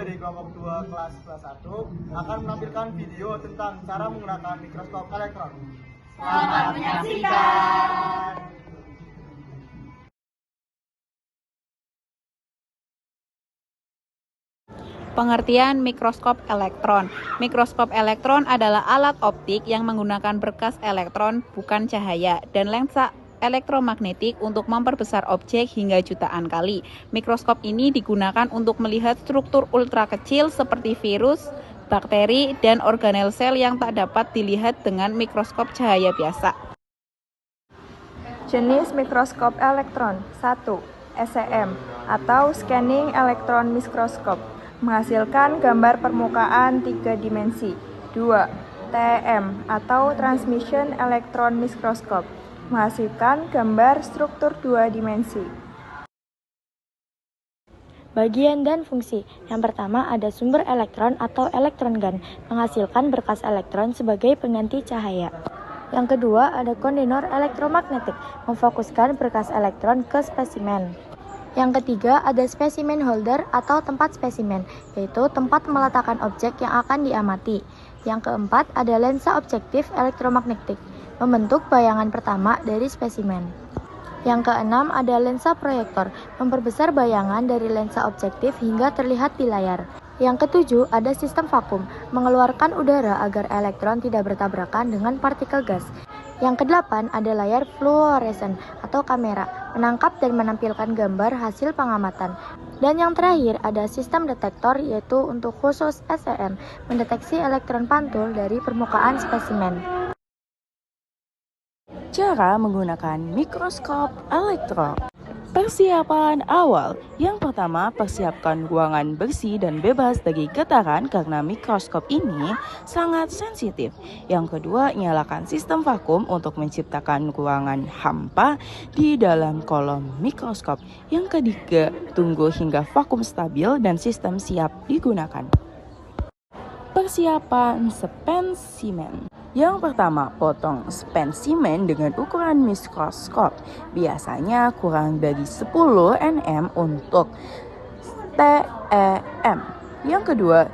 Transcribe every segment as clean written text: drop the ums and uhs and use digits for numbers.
dari kelompok 2 kelas 1 akan menampilkan video tentang cara menggunakan mikroskop elektron. Selamat menyaksikan. Pengertian mikroskop elektron. Mikroskop elektron adalah alat optik yang menggunakan berkas elektron, bukan cahaya, dan lensa elektromagnetik untuk memperbesar objek hingga jutaan kali. Mikroskop ini digunakan untuk melihat struktur ultra kecil seperti virus, bakteri, dan organel sel yang tak dapat dilihat dengan mikroskop cahaya biasa. Jenis mikroskop elektron. 1. SEM atau Scanning Electron Microscope, menghasilkan gambar permukaan 3 dimensi. 2. TEM atau Transmission Electron Microscope, menghasilkan gambar struktur 2 dimensi. Bagian dan fungsi. Yang pertama ada sumber elektron atau elektron gun, menghasilkan berkas elektron sebagai pengganti cahaya. Yang kedua ada kondenor elektromagnetik, memfokuskan berkas elektron ke spesimen. Yang ketiga ada spesimen holder atau tempat spesimen, yaitu tempat meletakkan objek yang akan diamati. Yang keempat ada lensa objektif elektromagnetik, membentuk bayangan pertama dari spesimen. Yang keenam ada lensa proyektor, memperbesar bayangan dari lensa objektif hingga terlihat di layar. Yang ketujuh ada sistem vakum, mengeluarkan udara agar elektron tidak bertabrakan dengan partikel gas. Yang kedelapan ada layar fluoresen atau kamera, menangkap dan menampilkan gambar hasil pengamatan. Dan yang terakhir ada sistem detektor, yaitu untuk khusus SEM, mendeteksi elektron pantul dari permukaan spesimen. Cara menggunakan mikroskop elektron. Persiapan awal. Yang pertama, persiapkan ruangan bersih dan bebas dari getaran karena mikroskop ini sangat sensitif. Yang kedua, nyalakan sistem vakum untuk menciptakan ruangan hampa di dalam kolom mikroskop. Yang ketiga, tunggu hingga vakum stabil dan sistem siap digunakan. Persiapan spesimen. Yang pertama, potong spesimen dengan ukuran mikroskop. Biasanya kurang dari 10 nm untuk TEM. Yang kedua,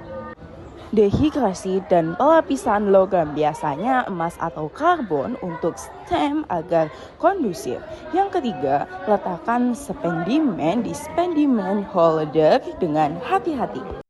dehidrasi dan pelapisan logam, biasanya emas atau karbon untuk stem agar kondusif. Yang ketiga, letakkan spesimen di spesimen holder dengan hati-hati.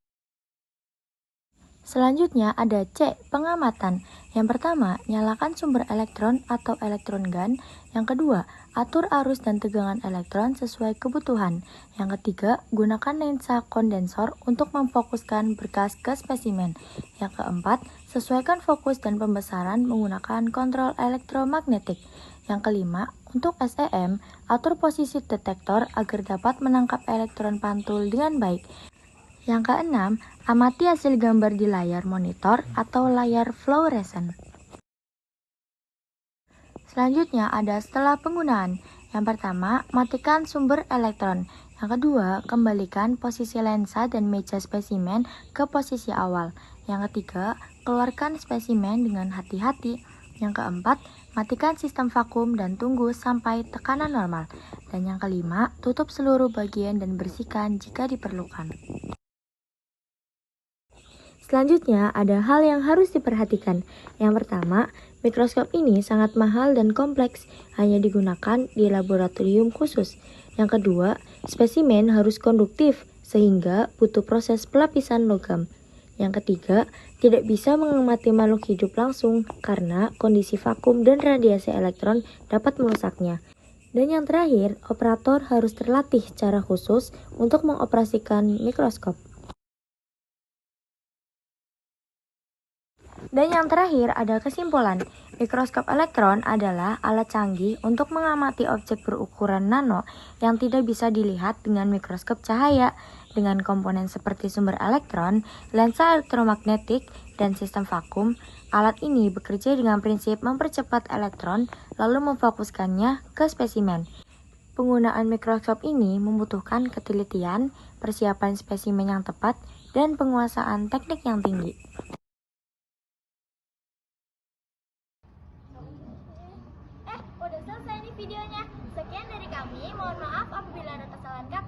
Selanjutnya ada C, pengamatan. Yang pertama, nyalakan sumber elektron atau elektron gun. Yang kedua, atur arus dan tegangan elektron sesuai kebutuhan. Yang ketiga, gunakan lensa kondensor untuk memfokuskan berkas ke spesimen. Yang keempat, sesuaikan fokus dan pembesaran menggunakan kontrol elektromagnetik. Yang kelima, untuk SEM, atur posisi detektor agar dapat menangkap elektron pantul dengan baik. Yang keenam, amati hasil gambar di layar monitor atau layar fluoresen. Selanjutnya ada setelah penggunaan. Yang pertama, matikan sumber elektron. Yang kedua, kembalikan posisi lensa dan meja spesimen ke posisi awal. Yang ketiga, keluarkan spesimen dengan hati-hati. Yang keempat, matikan sistem vakum dan tunggu sampai tekanan normal. Dan yang kelima, tutup seluruh bagian dan bersihkan jika diperlukan. Selanjutnya, ada hal yang harus diperhatikan. Yang pertama, mikroskop ini sangat mahal dan kompleks, hanya digunakan di laboratorium khusus. Yang kedua, spesimen harus konduktif, sehingga butuh proses pelapisan logam. Yang ketiga, tidak bisa mengamati makhluk hidup langsung, karena kondisi vakum dan radiasi elektron dapat merusaknya. Dan yang terakhir, operator harus terlatih secara khusus untuk mengoperasikan mikroskop. Dan yang terakhir ada kesimpulan. Mikroskop elektron adalah alat canggih untuk mengamati objek berukuran nano yang tidak bisa dilihat dengan mikroskop cahaya. Dengan komponen seperti sumber elektron, lensa elektromagnetik, dan sistem vakum, alat ini bekerja dengan prinsip mempercepat elektron lalu memfokuskannya ke spesimen. Penggunaan mikroskop ini membutuhkan ketelitian, persiapan spesimen yang tepat, dan penguasaan teknik yang tinggi. Udah selesai nih videonya. Sekian dari kami. Mohon maaf apabila ada kesalahan kata.